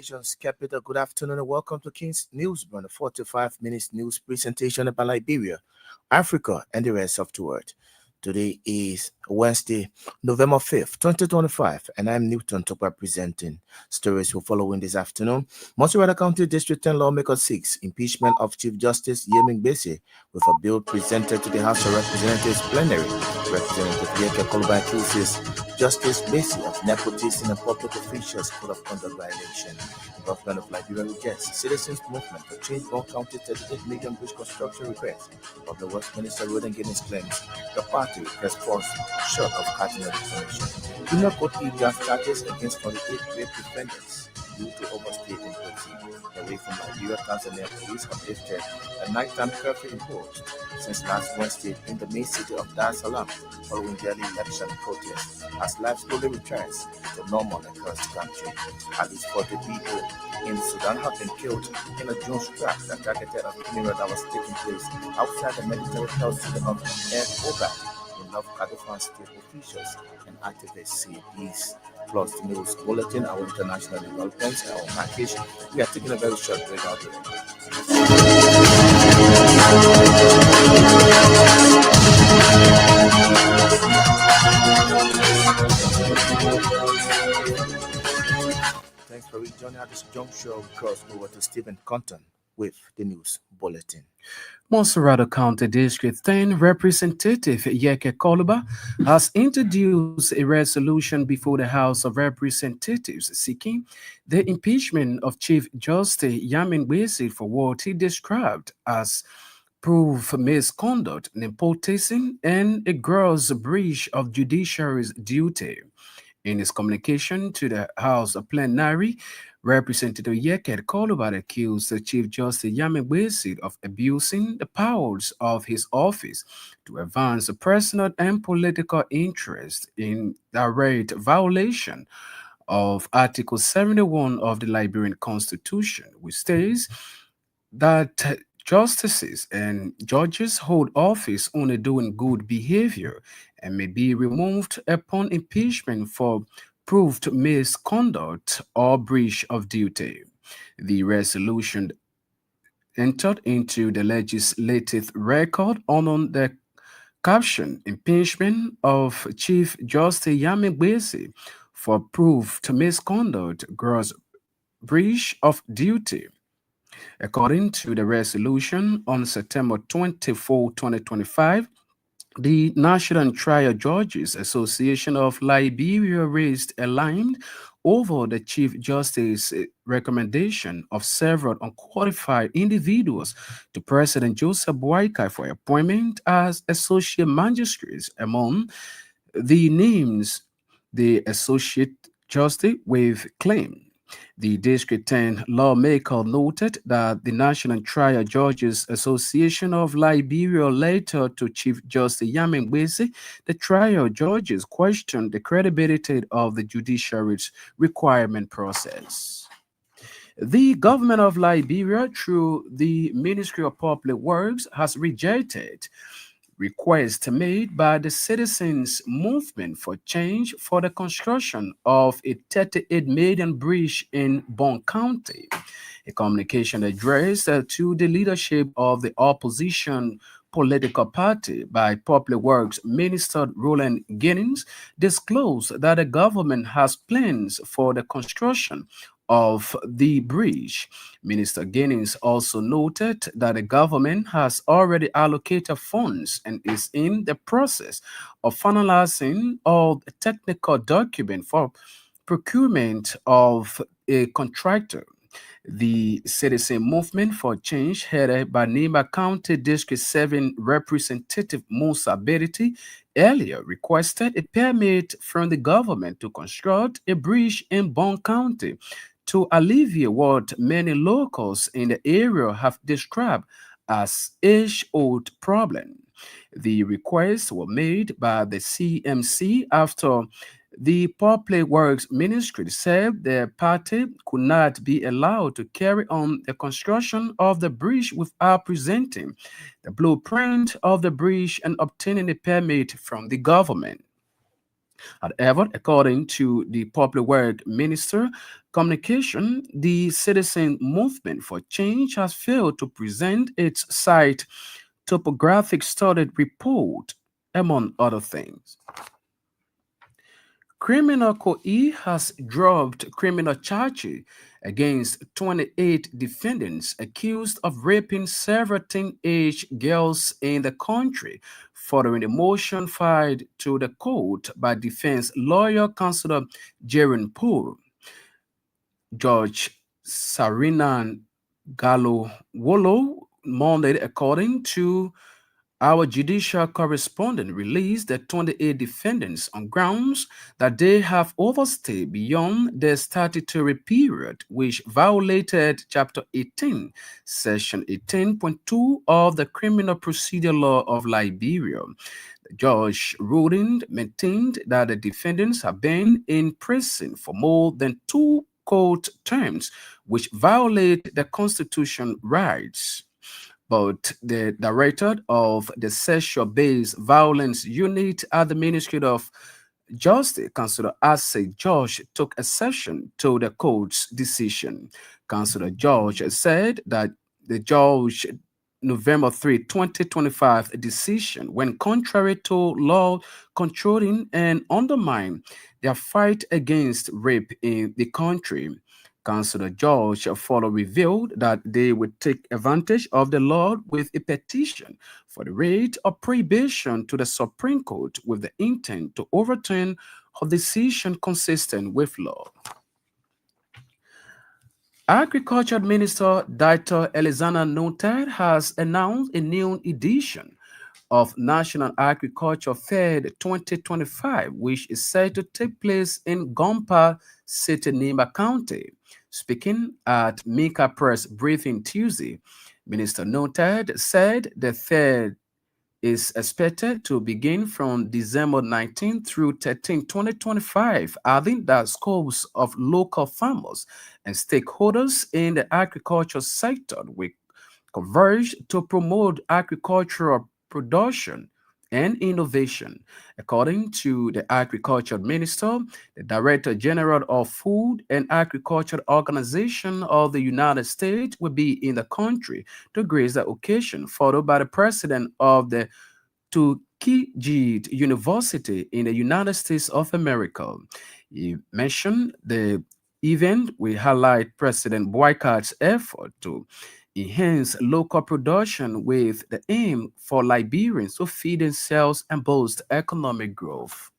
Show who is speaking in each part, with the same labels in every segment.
Speaker 1: nation's capital. Good afternoon and welcome to King's Newsroom, a 45 minutes news presentation about Liberia, Africa, and the rest of the world. Today is Wednesday, November 5th, 2025, and I'm Newton Topper presenting stories we're following this afternoon. Montserrat County District 10 Lawmaker 6, impeachment of Chief Justice Yemin Bese, with a bill presented to the House of Representatives plenary. Representative Yeke Koluba accuses Justice Bese of nepotism and public officials code of conduct violation. The government of Liberia rejects citizens' movement to change Broom County 38 million bridge construction request. Of the West Minister Roden Guinness claims the party has falls short of cardinal information. Do not put illegal charges against 48 rape defendants due to overstating proceedings. Away from Liberia, Tanzania police have lifted a nighttime curfew imposed since last Wednesday in the main city of Dar es Salaam following the early election protests as life slowly returns to normal across the country. At least 40 people in Sudan have been killed in a drone strike that targeted a funeral that was taking place outside the military health city of El Ogat in North Kordofan state. Officials and activists see these plus the news bulletin, our international developments, our package. We are taking a very short break out here. Thanks for rejoining at this juncture. We cross over to Stephen Compton with the news bulletin.
Speaker 2: Montserrat County District 10 Representative Yeke Koluba has introduced a resolution before the House of Representatives seeking the impeachment of Chief Justice Yamin Bese for what he described as proof misconduct, nepotism, and a gross breach of judiciary's duty. In his communication to the House plenary, Representative Yeke Koluba accused the Chief Justice Yamin Bese of abusing the powers of his office to advance personal and political interest in direct violation of Article 71 of the Liberian Constitution, which states that justices and judges hold office only during good behavior and may be removed upon impeachment for proved misconduct or breach of duty. The resolution entered into the legislative record on the caption impeachment of Chief Justice Yamin Bese for proved misconduct, gross breach of duty. According to the resolution, on September 24, 2025, the National Trial Judges Association of Liberia raised a line over the Chief Justice's recommendation of several unqualified individuals to President Joseph Boakai for appointment as associate magistrates. Among the names, the associate justice with claim. The District 10 lawmaker noted that the National Trial Judges Association of Liberia letter to Chief Justice Yamin Bese, the trial judges questioned the credibility of the judiciary's requirement process. The government of Liberia, through the Ministry of Public Works, has rejected request made by the citizens' movement for change for the construction of a 38 million bridge in Broom County. A communication addressed to the leadership of the opposition political party by Public Works Minister Roland Guinness disclosed that the government has plans for the construction of the bridge. Minister Guinness also noted that the government has already allocated funds and is in the process of finalizing all the technical document for procurement of a contractor. The Citizen Movement for Change, headed by Nima County District 7 Representative Musa Beriti, earlier requested a permit from the government to construct a bridge in Broom County to alleviate what many locals in the area have described as age-old problem. The requests were made by the CMC after the Public Works Ministry said the party could not be allowed to carry on the construction of the bridge without presenting the blueprint of the bridge and obtaining a permit from the government. However, according to the Public Works Minister, communication, the citizen movement for change has failed to present its site topographic study report, among other things. Criminal Court has dropped criminal charges against 28 defendants accused of raping several teenage girls in the country, following a motion filed to the court by defense lawyer Councilor Jaren Poole. Judge Sarinan Gallo Wolo Monday, according to our judicial correspondent, released the 28 defendants on grounds that they have overstayed beyond their statutory period, which violated Chapter 18, Section 18.2 of the Criminal Procedure Law of Liberia. The judge ruling maintained that the defendants have been in prison for more than two court terms, which violate the Constitution rights. But the director of the Sexual Based Violence Unit at the Ministry of Justice, Councillor Ase George, took exception to the court's decision. Councillor George said that the judge November 3, 2025 decision went contrary to law controlling and undermine their fight against rape in the country. Councillor George Follow revealed that they would take advantage of the law with a petition for the writ of prohibition to the Supreme Court with the intent to overturn a decision consistent with law. Agriculture Minister Dr. Elizana Noted has announced a new edition of National Agriculture Fair 2025, which is set to take place in Gompa City, Nima County. Speaking at Mika Press briefing Tuesday, Minister Noted said the fair is expected to begin from December 19 through 13, 2025, adding that scopes of local farmers and stakeholders in the agriculture sector will converge to promote agricultural production and innovation. According to the Agriculture Minister, the Director General of Food and Agriculture Organization of the United States will be in the country to grace the occasion, followed by the President of the Tuskegee University in the United States of America. He mentioned the event will highlight President Boycott's effort to enhance local production with the aim for Liberians to feed themselves and boost economic growth.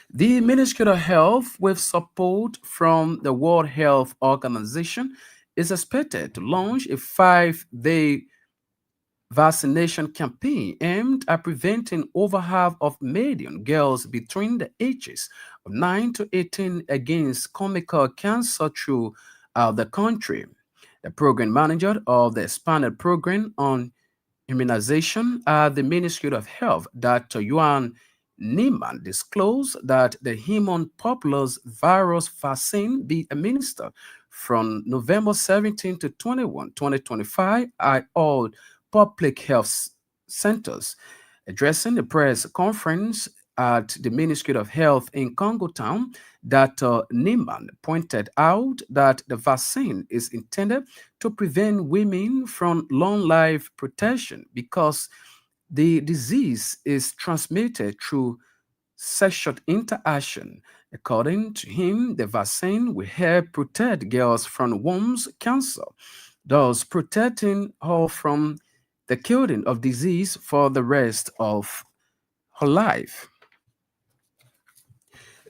Speaker 2: The Ministry of Health, with support from the World Health Organization, is expected to launch a 5-day vaccination campaign aimed at preventing over half of million girls between the ages of 9 to 18 against colorectal cancer throughout the country. The program manager of the expanded program on immunization at the Ministry of Health, Dr. Yuan Neiman, disclosed that the human papillomavirus vaccine be administered from November 17 to 21, 2025 at all public health centers. Addressing the press conference at the Ministry of Health in Congo Town, Dr. Neiman pointed out that the vaccine is intended to prevent women from long life protection because the disease is transmitted through sexual interaction. According to him, the vaccine will help protect girls from womb's cancer, thus protecting her from the killing of disease for the rest of her life.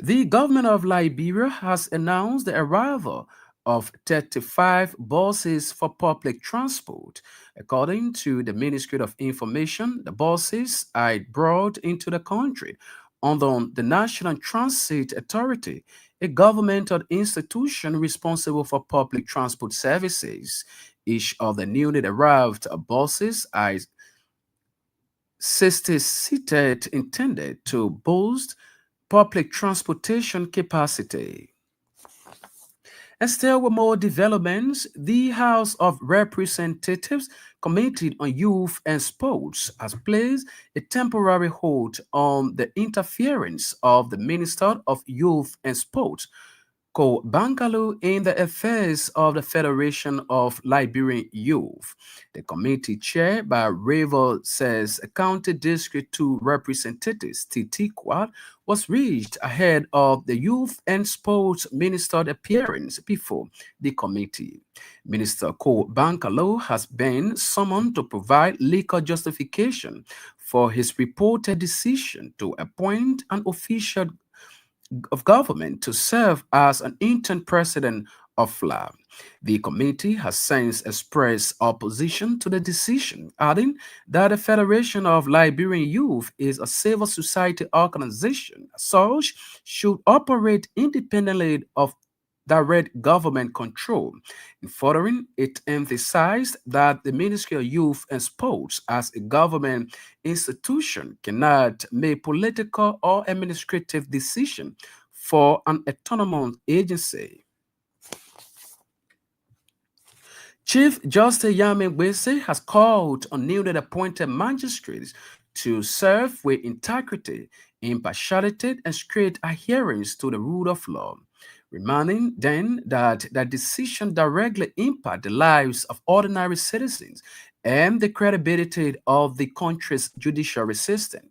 Speaker 2: The government of Liberia has announced the arrival of 35 buses for public transport. According to the Ministry of Information, the buses are brought into the country under the National Transit Authority, a governmental institution responsible for public transport services. Each of the newly arrived buses are 60-seated, intended to boost public transportation capacity. And still with more developments, the House of Representatives Committee on Youth and Sports has placed a temporary hold on the interference of the Minister of Youth and Sports, called Bangalu in the affairs of the Federation of Liberian Youth. The committee chaired by River says County District 2 representatives Titikwa was reached ahead of the Youth and Sports Minister's appearance before the committee. Minister Ko Bankalo has been summoned to provide legal justification for his reported decision to appoint an official of government to serve as an interim president of FLA. The committee has since expressed opposition to the decision, adding that the Federation of Liberian Youth is a civil society organization, as such should operate independently of direct government control. In furthering, it emphasized that the Ministry of Youth and Sports, as a government institution, cannot make political or administrative decisions for an autonomous agency. Chief Justice Yami Gbese has called on newly appointed magistrates to serve with integrity, impartiality, and strict adherence to the rule of law, reminding then that the decision directly impact the lives of ordinary citizens and the credibility of the country's judiciary system.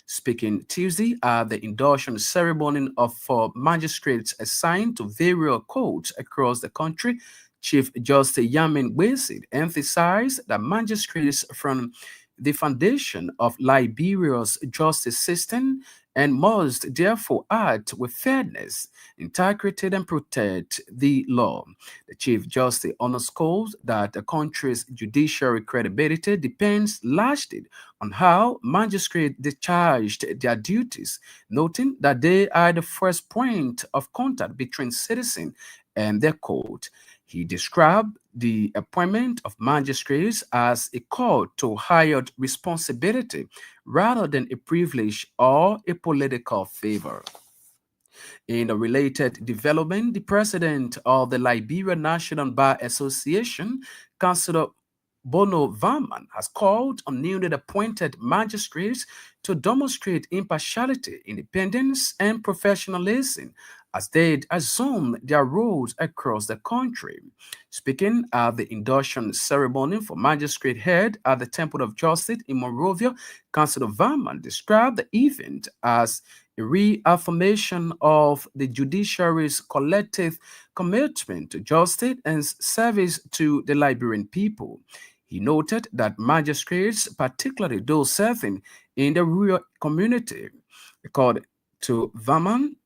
Speaker 2: Speaking Tuesday at the induction ceremony of for magistrates assigned to various courts across the country, Chief Justice Yamin Wisid emphasized that magistrates from the foundation of Liberia's justice system and must therefore act with fairness, integrity, and protect the law. The Chief Justice underscores that the country's judiciary credibility depends largely on how magistrates discharged their duties, noting that they are the first point of contact between citizens and their court. He described the appointment of magistrates as a call to higher responsibility rather than a privilege or a political favor. In a related development, the president of the Liberia National Bar Association, Councillor Bono Varman, has called on newly appointed magistrates to demonstrate impartiality, independence, and professionalism as they assume their roles across the country. Speaking at the induction ceremony for magistrate head at the Temple of Justice in Monrovia, Councillor Varman described the event as a reaffirmation of the judiciary's collective commitment to justice and service to the Liberian people. He noted that magistrates, particularly those serving in the rural community, according to Varman,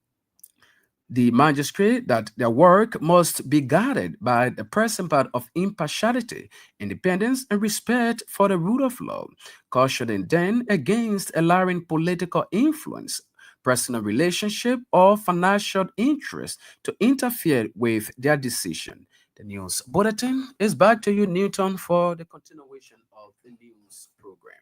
Speaker 2: the magistrate, that their work must be guided by the principle of impartiality, independence, and respect for the rule of law, cautioning then against allowing political influence, personal relationship, or financial interest to interfere with their decision. The news bulletin is back to you, Newton, for the continuation of the news program.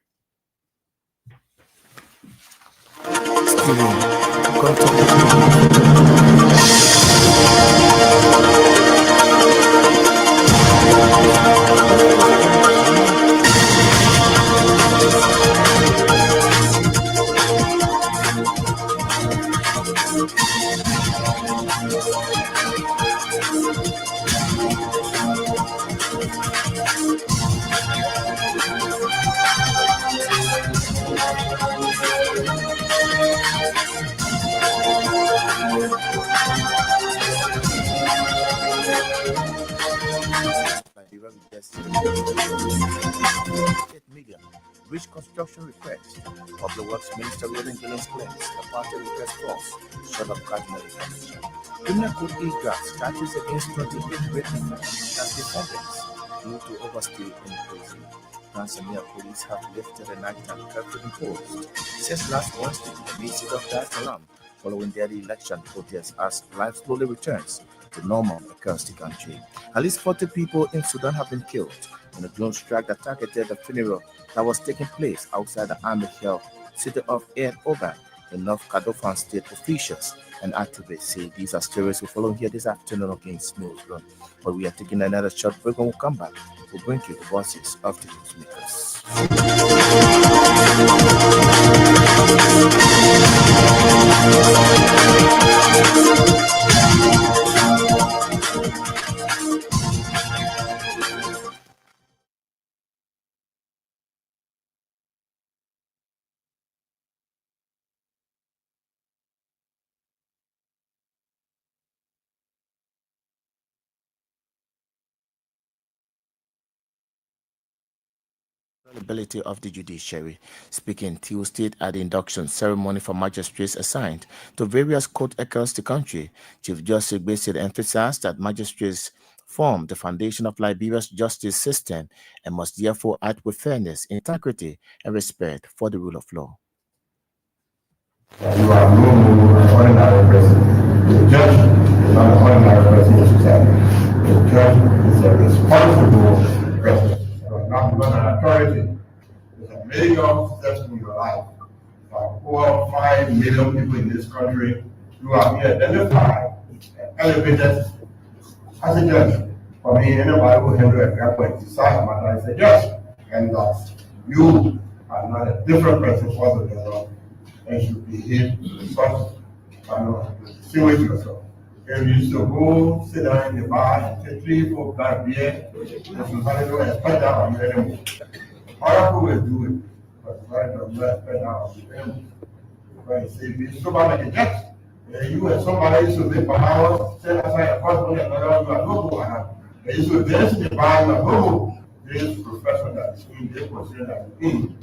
Speaker 1: Liberia State Media, Rich Construction Request, Public Works Minister William Gillens claims the party request false, short of cardinal information. Criminal Code E drafts charges against 28 great defendants as defendants due to overstay in prison. Tanzania police have lifted a nighttime curfew imposed since last Wednesday in the city of Dar es Salaam following their election protests as life slowly returns to normal across the country. At least 40 people in Sudan have been killed in a drone strike that targeted the funeral that was taking place outside the army held city of Ain Oban in North Kordofan state. Officials and activists say these are stories we follow here this afternoon against Newsroom. But we are taking another short break. When we come back, we'll bring you the voices of the newsmakers. Ability of the judiciary. Speaking Tuesday at the induction ceremony for magistrates assigned to various courts across the country, Chief Justice Basil emphasized that magistrates form the foundation of Liberia's justice system and must therefore act with fairness, integrity, and respect for the rule of law.
Speaker 3: You are no more an ordinary person. The judge is not an ordinary person in society. The judge is a responsible person. You are not an authority. It's a major step in your life. Over 5 million people in this country, you are being identified and elevated as a judge. For me, anybody who handle a grant decide matter is a judge. And that you are not a different person for the law and should behave in such manner to distinguish yourself. If you used to go sit down in the bar and take 3, 4 black beer, the society don't expect that on you anymore. Other people will do it, but society does not expect that on you anymore. When you say, be somebody like a judge, you and somebody used to be for hours, stand outside a hospital and another you are no more. They used to dance in the bar, you are no more. This profession that is in this position that is in.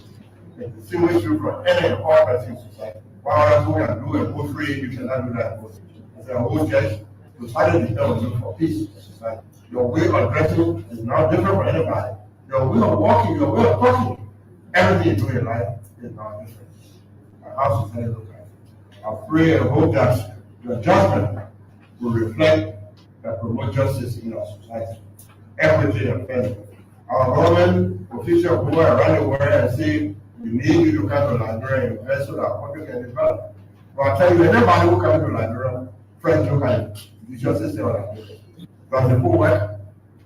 Speaker 3: And distinguish you from any and all persons in society. While other people can do and go free, you cannot do that. As a whole judge, society depends on you for peace in society. Your way of dressing is not different from anybody. Your way of walking, your way of talking, everything you do in life is not different. And how society looks like. I pray and hope that your judgment will reflect and promote justice in our society. Equity and fairness. Our government officials go around the world and say, we need you to come to Nigeria and invest so that our country can develop. But I tell you, anybody who comes to Nigeria, friends look at the justice system of Nigeria. Does the poor work?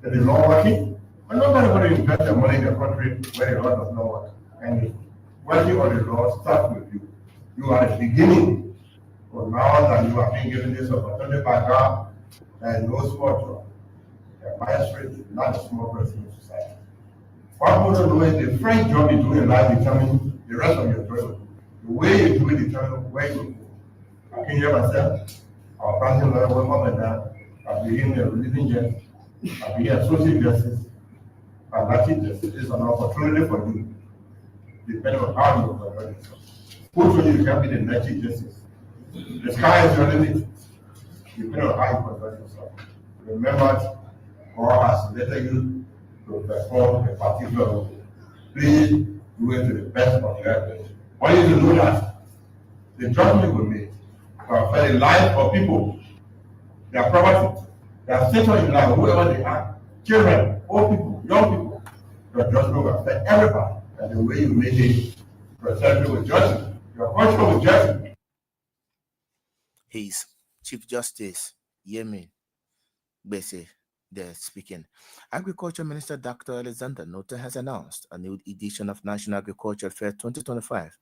Speaker 3: Is the law working? And nobody want to invest their money in the country where the law does not work. And working on the law starts with you. You are at the beginning. But now that you are being given this opportunity by God, there is no small job. The magistrate is not a small person in society. What people don't know is the first job you do in life determines the rest of your job. The way you do it determines where you go. I can hear myself. Our practicing lawyer will come and down. I'll be in a religion justice. I'll be associate justice. And that is an opportunity for you, depending on how you conduct yourself. Hopefully, you can be the next chief justice. The sky is your limit, depending on how you conduct yourself. Remember, God has lettered you to perform a particular role. Please do it to the best of your ability. I want you to know that the judgment will be to affect the life of people, their property, their status in life, whoever they are, children, old people, young people. Your judgment will affect everybody, and the way you make it, perception will judge you. Your conscience will judge you.
Speaker 1: He's Chief Justice Yemin Bese there speaking. Agriculture Minister Dr. Alexander Nota has announced a new edition of National Agriculture Fair 2025,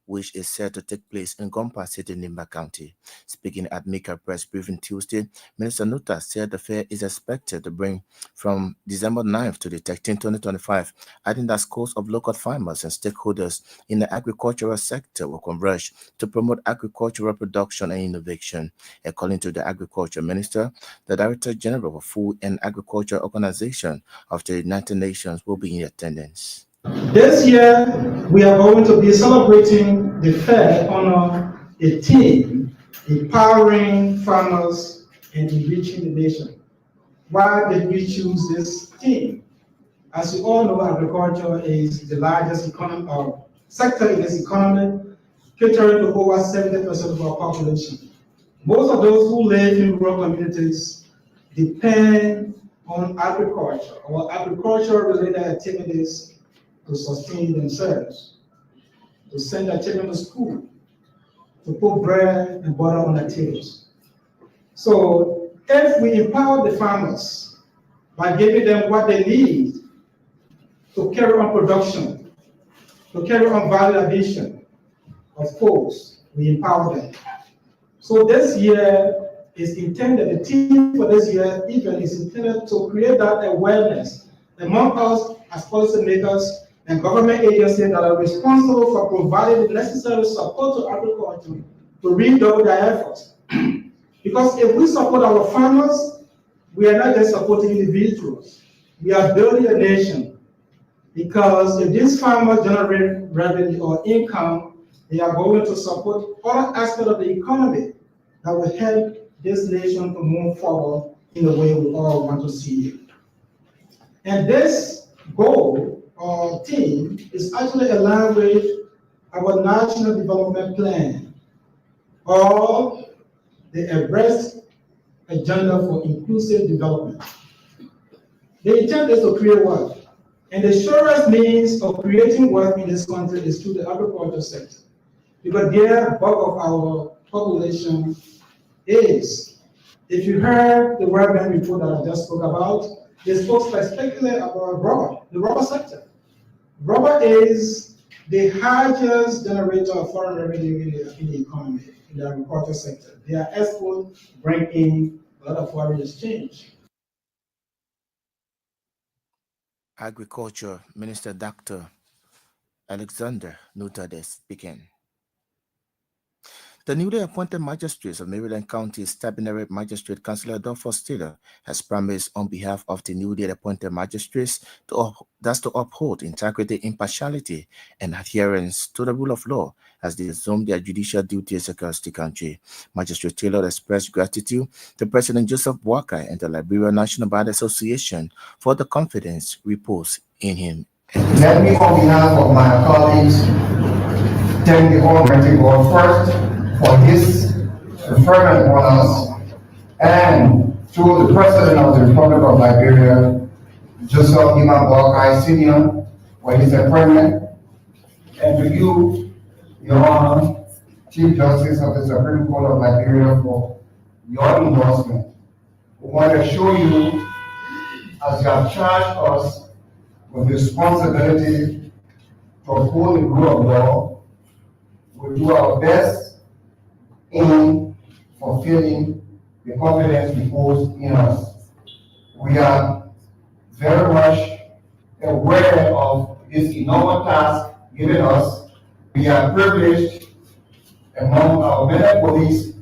Speaker 1: which is set to take place in Gompa City, Nimba County. Speaking at Mika Press Briefing Tuesday, Minister Nuta said the fair is expected to bring from December 9th to the 13th, 2025, adding that scores of local farmers and stakeholders in the agricultural sector will converge to promote agricultural production and innovation. According to the Agriculture Minister, the Director General of Food and Agriculture Organization of the United Nations will be in attendance.
Speaker 4: This year, we are going to be celebrating the fair on a theme, empowering farmers and enriching the nation. Why did we choose this theme? As you all know, agriculture is the largest sector in this economy, catering to over 70% of our population. Most of those who live in rural communities depend on agriculture or agriculture-related activities to sustain themselves, to send their children to school, to put bread and butter on their tables. So if we empower the farmers by giving them what they need to carry on production, to carry on value addition, of course, we empower them. So this year is intended, the theme for this year even is intended to create that awareness among us as policymakers and government agencies that are responsible for providing the necessary support to agriculture to redouble their efforts. Because if we support our farmers, we are not just supporting individuals. We are building a nation. Because if these farmers generate revenue or income, they are going to support other aspects of the economy that will help this nation to move forward in the way we all want to see it. And this goal or theme is actually aligned with our National Development Plan or the Abreast Agenda for Inclusive Development. The intent is to create wealth. And the surest means of creating wealth in this country is through the agriculture sector. Because there, bulk of our population is. If you heard the World Bank report that I just spoke about, they spoke specifically about rubber, the rubber sector. Rubber is the largest generator of foreign revenue in the economy, in the agriculture sector. Their export bring in a lot of foreign exchange.
Speaker 1: Agriculture Minister Dr. Alexander Nutade speaking. The newly appointed magistrates of Maryland County Stabinary Magistrate Councilor Adolphus Taylor has promised on behalf of the newly appointed magistrates to uphold integrity, impartiality, and adherence to the rule of law as they assume their judicial duties across the country. Magistrate Taylor expressed gratitude to President Joseph Boakai and the Liberia National Bar Association for the confidence reposed in him.
Speaker 3: Let me, on behalf of my colleagues, thank the Almighty God first for his preferment on us, and to the President of the Republic of Liberia, Joseph Boakai Sr., for his appointment, and to you, Your Honor, Chief Justice of the Supreme Court of Liberia, for your endorsement. We want to assure you, as you have charged us with the responsibility to uphold the rule of law, we do our best in fulfilling the confidence reposed in us. We are very much aware of this enormous task given us. We are privileged among our many police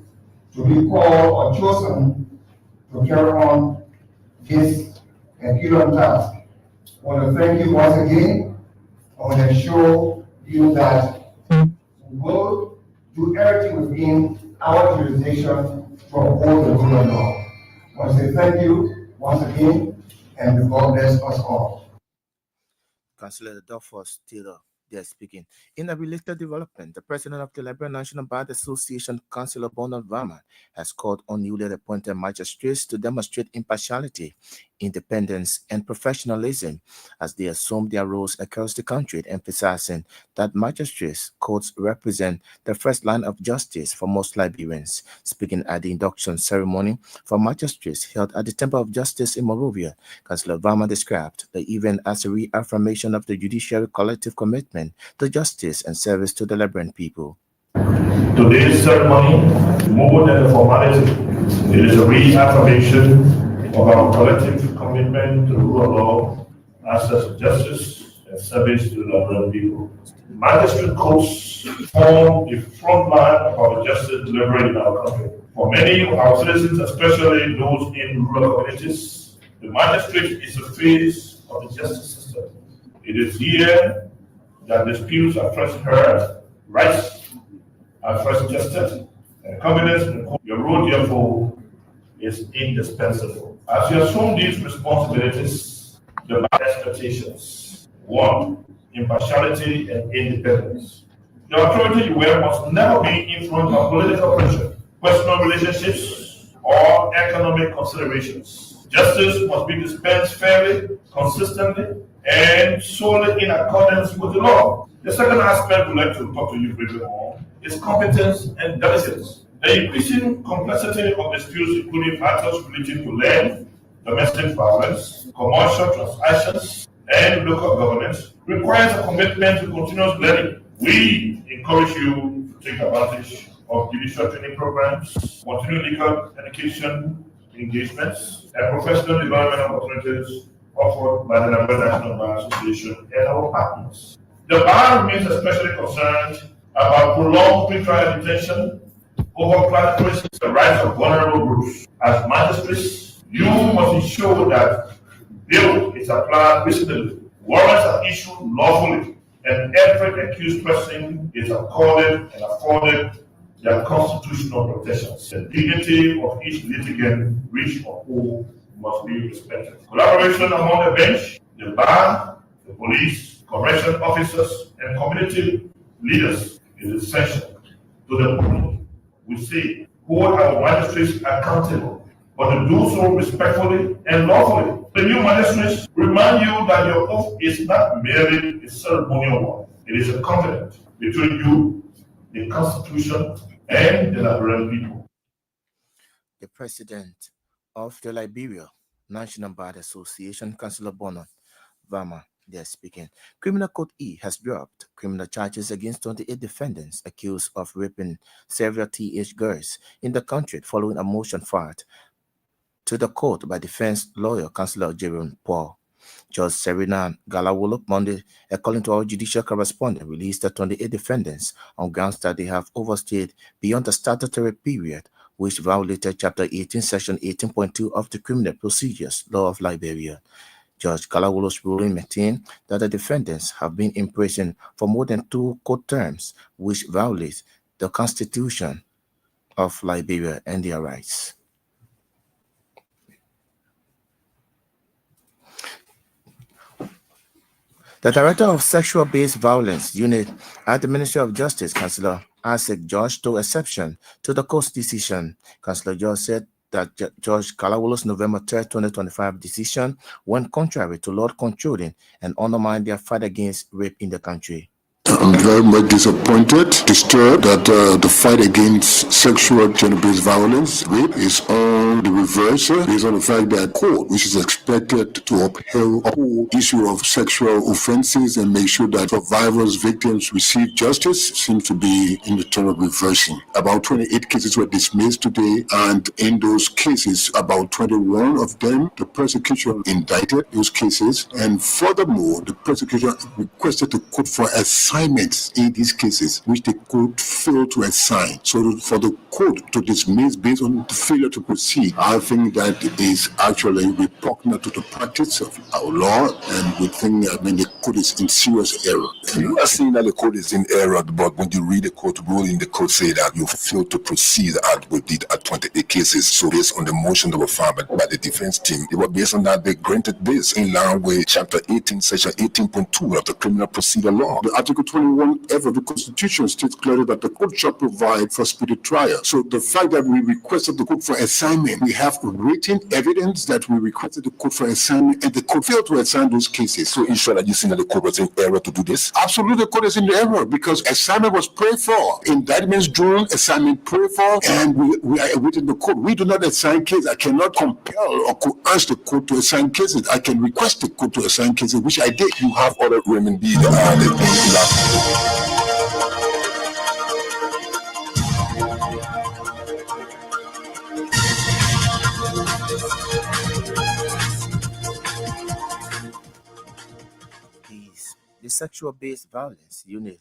Speaker 3: to be called or chosen to carry on this Herculean task. I want to thank you once again. I want to assure you that we will do everything within our jurisdiction to uphold the rule of law. I want to say thank you once again, and God bless us all.
Speaker 1: Councillor Adolphus Taylor there speaking. In a related development, the president of the Liberia National Bar Association, Councillor Bonald Varma, has called on newly appointed magistrates to demonstrate impartiality, independence, and professionalism as they assume their roles across the country, emphasizing that magistrates' courts represent the first line of justice for most Liberians. Speaking at the induction ceremony for magistrates held at the Temple of Justice in Monrovia, Councillor Varma described the event as a reaffirmation of the judiciary collective commitment to justice and service to the Liberian people.
Speaker 5: Today's ceremony, more than a formality, it is a reaffirmation of our collective commitment to the rule of law, access to justice, and service to the Liberian people. Magistrate courts form the front line of our justice delivery in our country. For many of our citizens, especially those in rural communities, the magistrate is the face of the justice system. It is here that disputes are first heard, rights are first adjusted, and confidence in your role, therefore, is indispensable. As you assume these responsibilities, the expectations: 1, impartiality and independence. The authority you wear must never be influenced by political pressure, personal relationships, or economic considerations. Justice must be dispensed fairly, consistently, and solely in accordance with the law. The second aspect we'd like to talk to you briefly on is competence and diligence. The increasing complexity of disputes, including matters relating to land, domestic violence, commercial transactions, and local governance, requires a commitment to continuous learning. We encourage you to take advantage of judicial training programs, continuing legal education engagements, and professional development opportunities offered by the Liberia National Bar Association and our partners. The bar remains especially concerned about prolonged pretrial detention, overclassification, the rights of vulnerable groups. As magistrates, you must ensure that bill is applied reasonably Warrants are issued lawfully, and every accused person is accorded and afforded their constitutional protections. The dignity of each litigant, rich or poor, must be respected. Collaboration among the bench, the bar, the police, correction officers, and community leaders is essential. To the point, we say, hold our magistrates accountable, but to do so respectfully and lawfully. The new magistrates remind you that your oath is not merely a ceremonial one. It is a covenant between you, the Constitution, and the Liberian people.
Speaker 1: The president of the Liberia National Bar Association, Councillor Bono Vama, they're speaking. Criminal Code E has dropped criminal charges against 28 defendants accused of raping several teenage girls in the country following a motion filed to the court by defense lawyer Councillor Jerome Paul. Judge Serena Galawolo Monday, according to our judicial correspondent, released the 28 defendants on grounds that they have overstayed beyond the statutory period, which violated Chapter 18, Section 18.2 of the Criminal Procedures Law of Liberia. Judge Galawolo's ruling maintained that the defendants have been in prison for more than 2 court terms, which violates the Constitution of Liberia and their rights. The Director of Sexual-Based Violence Unit at the Ministry of Justice, Councillor Isaac George, took exception to the court's decision. Councillor George said that Judge Kalawolo's November 3, 2025 decision went contrary to law controlling and undermined their fight against rape in the country.
Speaker 6: I'm very much disappointed, disturbed that the fight against sexual gender-based violence, rape, is on the reverse based on the fact that court, which is expected to uphold issue of sexual offenses and make sure that survivors, victims receive justice, seems to be in the turn of reversing. About 28 cases were dismissed today, and in those cases, about 21 of them, the prosecution indicted those cases, and furthermore, the prosecution requested the court for assignments in these cases, which the court failed to assign. So for the court to dismiss based on the failure to proceed, I think that is actually repugnant to the practice of our law, and we think the court is in serious error.
Speaker 7: You are saying that the court is in error, but when you read the court ruling, the court say that you failed to proceed as we did at 28 cases. So based on the motion that were filed by the defense team, they were based on that they granted this in line with Chapter 18, Section 18.2 of the Criminal Procedure Law.
Speaker 6: The Article 21F of the Constitution states clearly that the court shall provide for speedy trial. So the fact that we requested the court for assignment, we have written evidence that we requested the court for assignment, and the court failed to assign those cases.
Speaker 7: So you sure that you think that the court was in error to do this?
Speaker 6: Absolutely, the court is in error because assignment was prayed for. Indictments drawn, assignment prayed for, and we are awaiting the court. We do not assign cases. I cannot compel or coerce the court to assign cases. I can request the court to assign cases, which I did.
Speaker 7: You have other remedy
Speaker 1: The Sexual-Based Violence Unit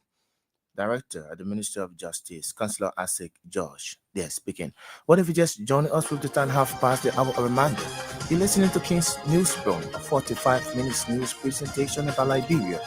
Speaker 1: Director at the Ministry of Justice, Councillor Isaac George, there speaking. What if you just join us with the time half past the hour of reminder? You're listening to King's News Broom, a 45 minutes news presentation about Liberia,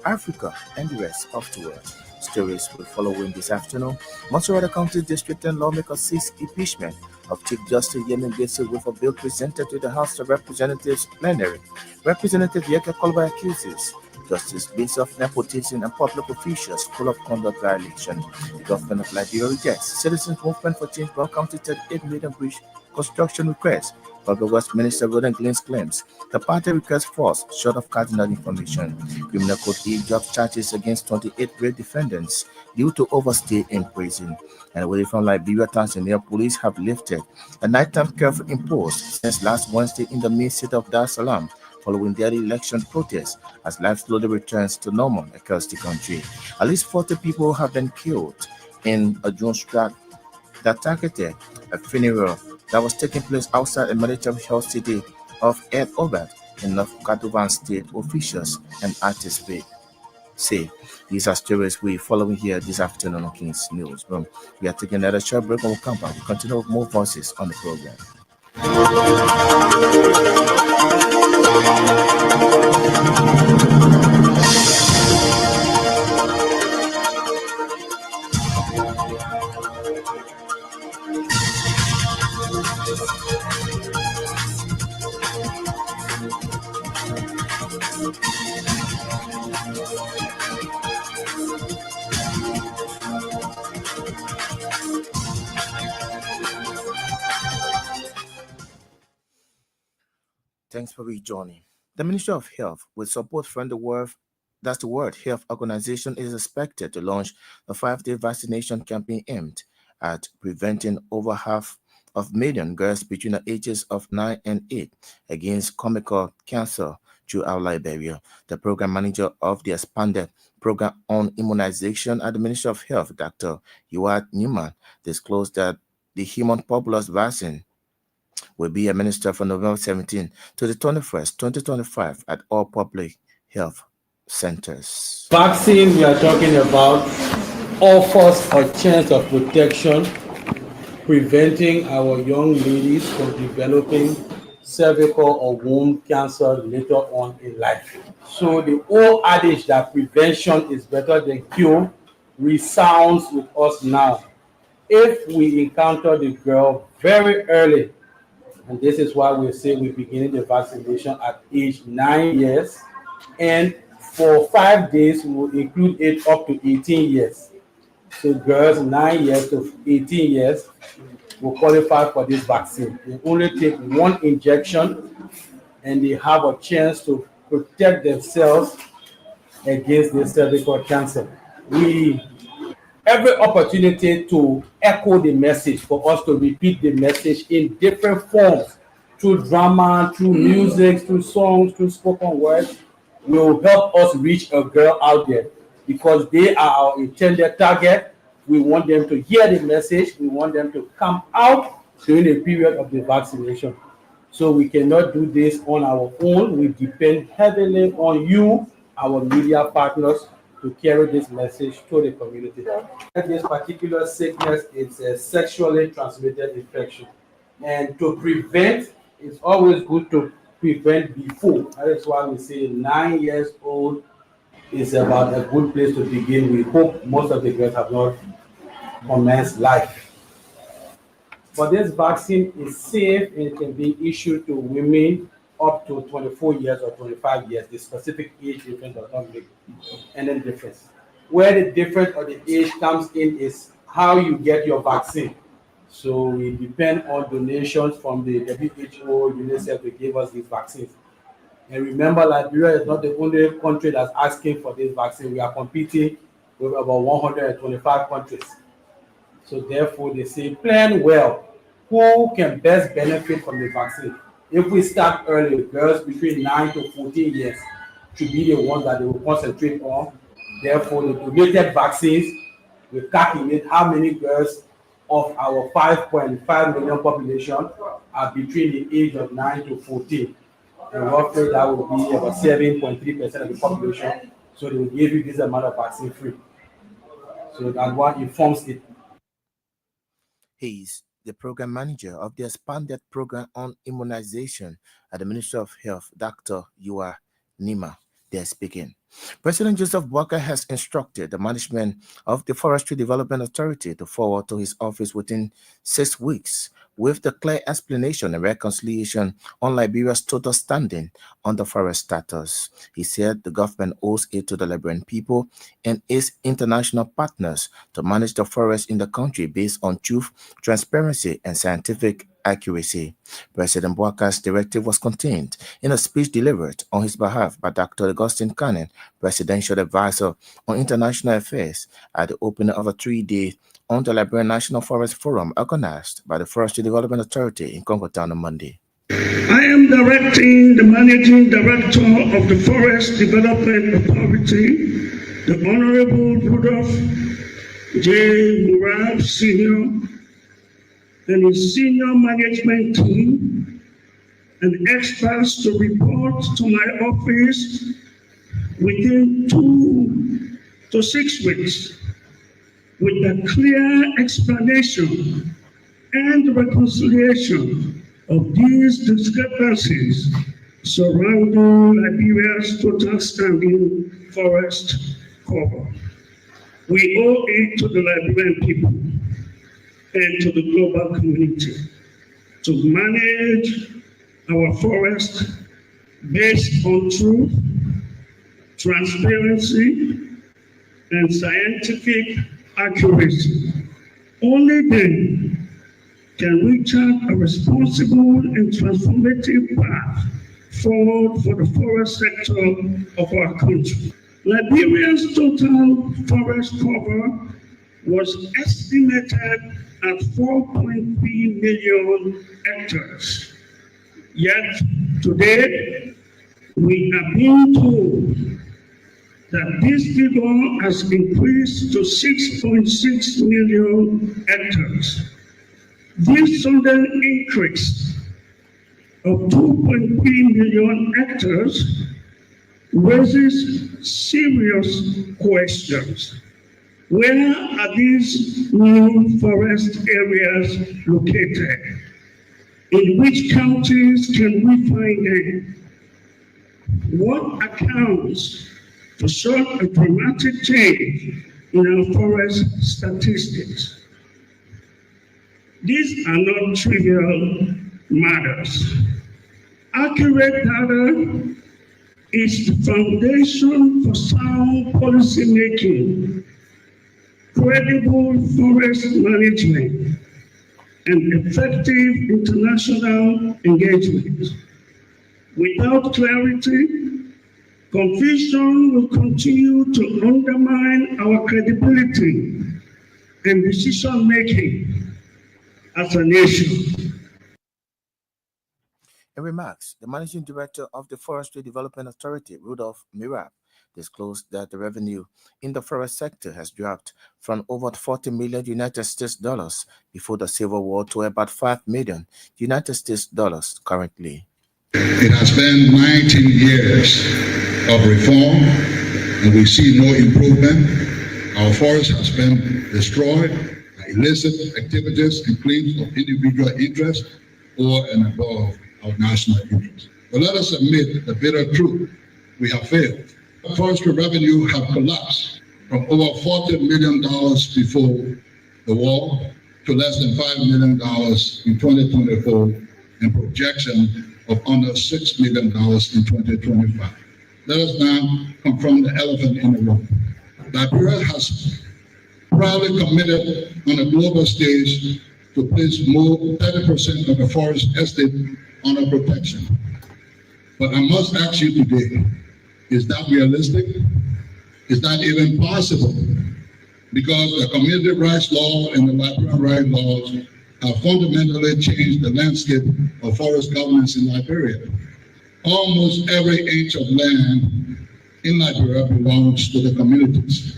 Speaker 1: Africa, and the rest of the world. Stories will follow in this afternoon. Montserrat County District and lawmakers seek impeachment of Chief Justice Yemen Bessel with a bill presented to the House of Representatives plenary. Representative Yeke Kolba accuses Justice based of nepotism and public officials full of conduct violation. The government of Liberia rejects Citizens Movement for Change Brown County 38 million bridge construction request. Public Works Minister Roden Glynn claims the party request false, short of cardinal information. Criminal Code E drops charges against 28 rape defendants due to overstay in prison. And away from Liberia, Tanzania police have lifted a nighttime curfew imposed since last Wednesday in the main city of Dar es Salaam, following their election protests as life slowly returns to normal across the country. At least 40 people have been killed in a drone strike that targeted a funeral that was taking place outside a military health city of El Obad in North Kordofan state, officials and artists say. These are stories we're following here this afternoon on King's News Room. We are taking another short break and we'll come back. We continue with more voices on the program. Thanks for rejoining. The Ministry of Health, with support from the World Health Organization, is expected to launch a 5-day vaccination campaign aimed at preventing over half of million girls between the ages of 9 and 8 against comical cancer throughout Liberia. The program manager of the expanded program on immunization at the Ministry of Health, Dr. Yuad Newman, disclosed that the human populus vaccine will be administered from November 17 to the 21st, 2025 at all public health centers.
Speaker 8: Vaccine we are talking about offers a chance of protection, preventing our young ladies from developing cervical or womb cancer later on in life. So the old adage that prevention is better than cure resounds with us now. If we encounter the girl very early, and this is why we say we're beginning the vaccination at age 9 years, and for 5 days, we will include it up to 18 years. So girls 9 years to 18 years will qualify for this vaccine. They only take one injection and they have a chance to protect themselves against the cervical cancer. Every opportunity to echo the message, for us to repeat the message in different forms, through drama, through music, through songs, through spoken words, will help us reach a girl out there, because they are our intended target. We want them to hear the message. We want them to come out during the period of the vaccination. So we cannot do this on our own. We depend heavily on you, our media partners, to carry this message to the community. This particular sickness is a sexually transmitted infection. And to prevent, it's always good to prevent before. That is why we say 9 years old is about a good place to begin. We hope most of the girls have not commenced life. But this vaccine is safe and it can be issued to women up to 24 years or 25 years. The specific age difference does not make any difference. Where the difference of the age comes in is how you get your vaccine. So we depend on donations from the WHO, UNICEF to give us these vaccines. And remember, Liberia is not the only country that's asking for this vaccine. We are competing with about 125 countries. So therefore, they say, plan well. Who can best benefit from the vaccine? If we start early, girls between 9 to 14 years should be the ones that they will concentrate on. Therefore, the donated vaccines will calculate how many girls of our 5.5 million population are between the age of 9 to 14. And roughly that will be about 7.3% of the population. So they will give you this amount of vaccine free. So that one informs it.
Speaker 1: He's the program manager of the expanded program on immunization at the Ministry of Health, Dr. Yua Nima. They're speaking. President Joseph Boakai has instructed the management of the Forestry Development Authority to forward to his office within 6 weeks with the clear explanation and reconciliation on Liberia's total standing on the forest status. He said the government owes it to the Liberian people and its international partners to manage the forest in the country based on truth, transparency, and scientific accuracy. President Boakai's directive was contained in a speech delivered on his behalf by Dr. Augustine Cannon, Presidential Advisor on International Affairs, at the opening of a 3-day on the Liberian National Forest Forum organized by the Forestry Development Authority in Congo Town on Monday.
Speaker 9: I am directing the Managing Director of the Forest Development Authority, the Honorable Rudolph J. Murab Sr., and his senior management team and experts to report to my office within 2 to 6 weeks with a clear explanation and reconciliation of these discrepancies surrounding Liberia's total standing forest cover. We owe it to the Liberian people and to the global community to manage our forest based on truth, transparency, and scientific accuracy. Only then can we chart a responsible and transformative path forward for the forest sector of our country. Liberia's total forest cover was estimated at 4.3 million hectares. Yet today, we are being told that this figure has increased to 6.6 million hectares. This sudden increase of 2.3 million hectares raises serious questions. Where are these new forest areas located? In which counties can we find them? What accounts for such a dramatic change in our forest statistics? These are not trivial matters. Accurate data is the foundation for sound policy making, credible forest management, and effective international engagement. Without clarity, confusion will continue to undermine our credibility and decision making as a nation.
Speaker 1: In remarks, the managing director of the Forestry Development Authority, Rudolph Mirab, disclosed that the revenue in the forest sector has dropped from over 40 million United States dollars before the Civil War to about 5 million United States dollars currently.
Speaker 10: It has been 19 years of reform, and we see no improvement. Our forest has been destroyed by illicit activities and claims of individual interest or and above our national interest. But let us admit the bitter truth: we have failed. Forestry revenue have collapsed from over $40 million before the war to less than $5 million in 2024, and projection of under $6 million in 2025. Let us now confront the elephant in the room. Liberia has proudly committed on a global stage to place more 30% of the forest estate under protection. But I must ask you today, is that realistic? Is that even possible? Because the community rights law and the Liberian rights laws have fundamentally changed the landscape of forest governance in Liberia. Almost every inch of land in Liberia belongs to the communities.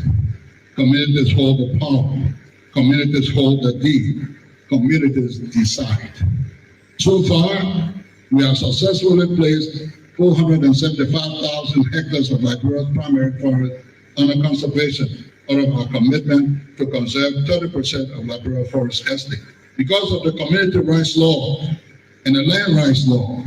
Speaker 10: Communities hold the power. Communities hold the deed. Communities decide. So far, we have successfully placed 475,000 hectares of Liberia's primary forest under conservation out of our commitment to conserve 30% of Liberia forest estate. Because of the community rights law and the land rights law,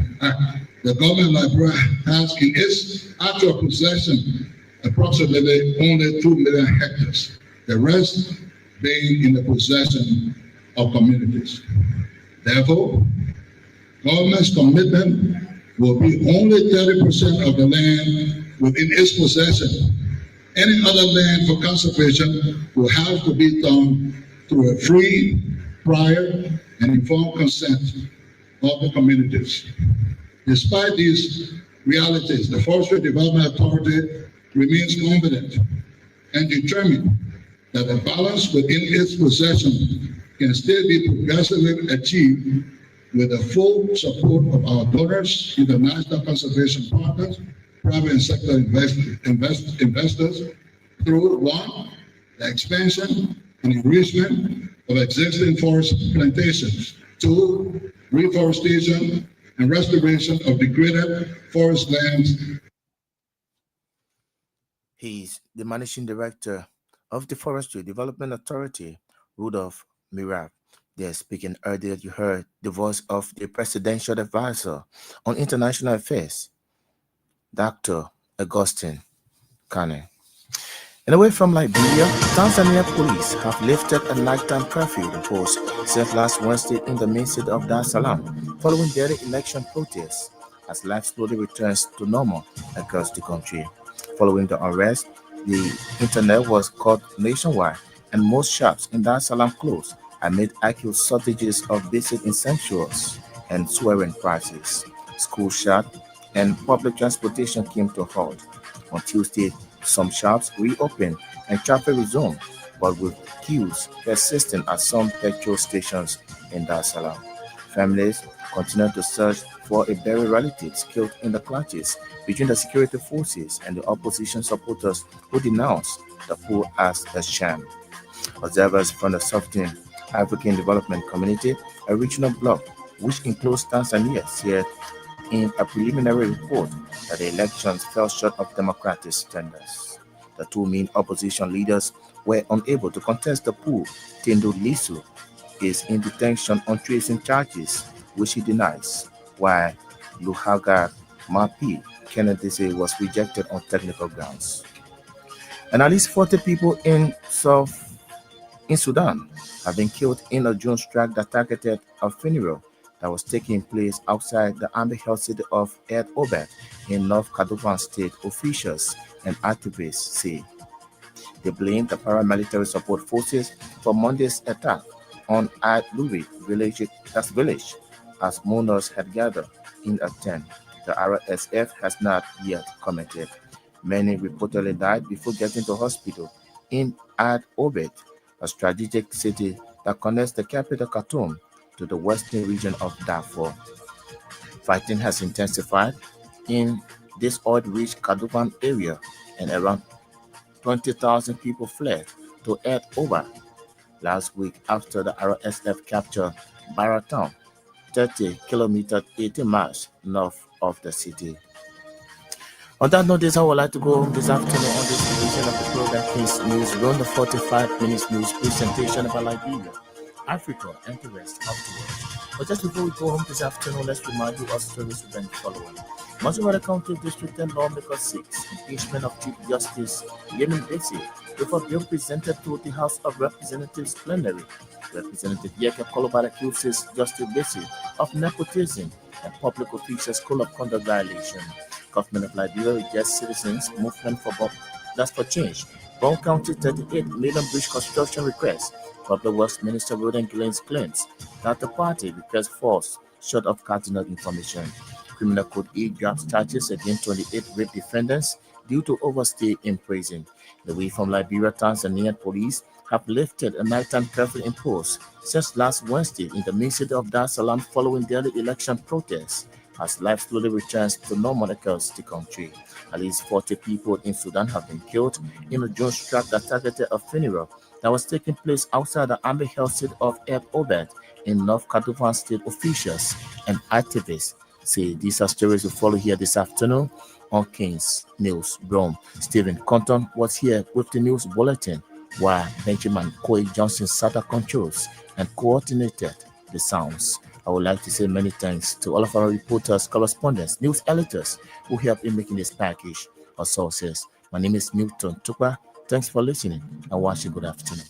Speaker 10: the government of Liberia has in its actual possession approximately only 2 million hectares, the rest being in the possession of communities. Therefore, government's commitment will be only 30% of the land within its possession. Any other land for conservation will have to be done through a free, prior, and informed consent of the communities. Despite these realities, the Forestry Development Authority remains confident and determined that the balance within its possession can still be progressively achieved with the full support of our donors, international conservation partners, private sector investors, through one, the expansion and enrichment of existing forest plantations, two, reforestation and restoration of degraded forest lands.
Speaker 1: He's the managing director of the Forestry Development Authority, Rudolph Mirab. There, speaking earlier, you heard the voice of the Presidential Advisor on International Affairs, Dr. Augustine Kane. And away from Liberia, Tanzania police have lifted a nighttime curfew imposed since last Wednesday in the main city of Dar es Salaam, following daily election protests, as life slowly returns to normal across the country. Following the unrest, the internet was cut nationwide, and most shops in Dar es Salaam closed amid acute shortages of basic essentials and soaring prices. School shut, and public transportation came to a halt. On Tuesday, some shops reopened and traffic resumed, but with queues persisting at some petrol stations in Dar es Salaam. Families continue to search for a buried relatives killed in the clashes between the security forces and the opposition supporters who denounced the coup as a sham. Observers from the Southern African Development Community, a regional bloc which includes Tanzania, said in a preliminary report that the elections fell short of democratic standards. The two main opposition leaders were unable to contest the coup. Tendo Lisu is in detention on treason charges, which he denies, while Luhaga Mapi candidacy was rejected on technical grounds. And at least 40 people in Sudan have been killed in a drone strike that targeted a funeral that was taking place outside the army-held city of El Obeid in North Kordofan state, officials and activists say. They blamed the paramilitary support forces for Monday's attack on Al-Luri village as mourners had gathered in a tent. The RSF has not yet commented. Many reportedly died before getting to hospital in Ad Obeid, a strategic city that connects the capital Khartoum to the western region of Darfur. Fighting has intensified in this oil-rich Kordofan area, and around 20,000 people fled to El Obeid last week after the RSF captured Baratown, 30 kilometers 80 miles north of the city. On that note, this is how I would like to go home this afternoon on this edition of the program King's News. Run the 45 minutes news presentation about Liberia, Africa, and the rest of the world. But just before we go home this afternoon, let's remind you of stories we've been following. Massachusetts County District and Lawmaker 6, impeachment of Chief Justice Yemin Betsy, with a bill presented to the House of Representatives plenary. Representative Yeke Kolobar accuses Justice Betsy of nepotism and public officials' code of conduct violation. Government of Liberia rejects citizens' movement that's for change. Brown County 38 million bridge construction request. Public Works Minister Roden Gillens claims that the party requests false short of cardinal information. Criminal Code E drops charges against 28 rape defendants due to overstay in prison. The way from Liberia, Tanzanian police have lifted a nighttime curfew imposed since last Wednesday in the main city of Dar es Salaam following daily election protests as life slowly returns to normal across the country. At least 40 people in Sudan have been killed in a drone strike that targeted a funeral that was taking place outside the army-held city of El Obeid in North Kordofan state. Officials and activists say these are stories we follow here this afternoon on King's News Broom. Stephen Compton was here with the news bulletin, while Benjamin Coy Johnson sat at controls and coordinated the sounds. I would like to say many thanks to all of our reporters, correspondents, news editors who helped in making this package of sources. My name is Milton Tukwa. Thanks for listening and watching. Good afternoon.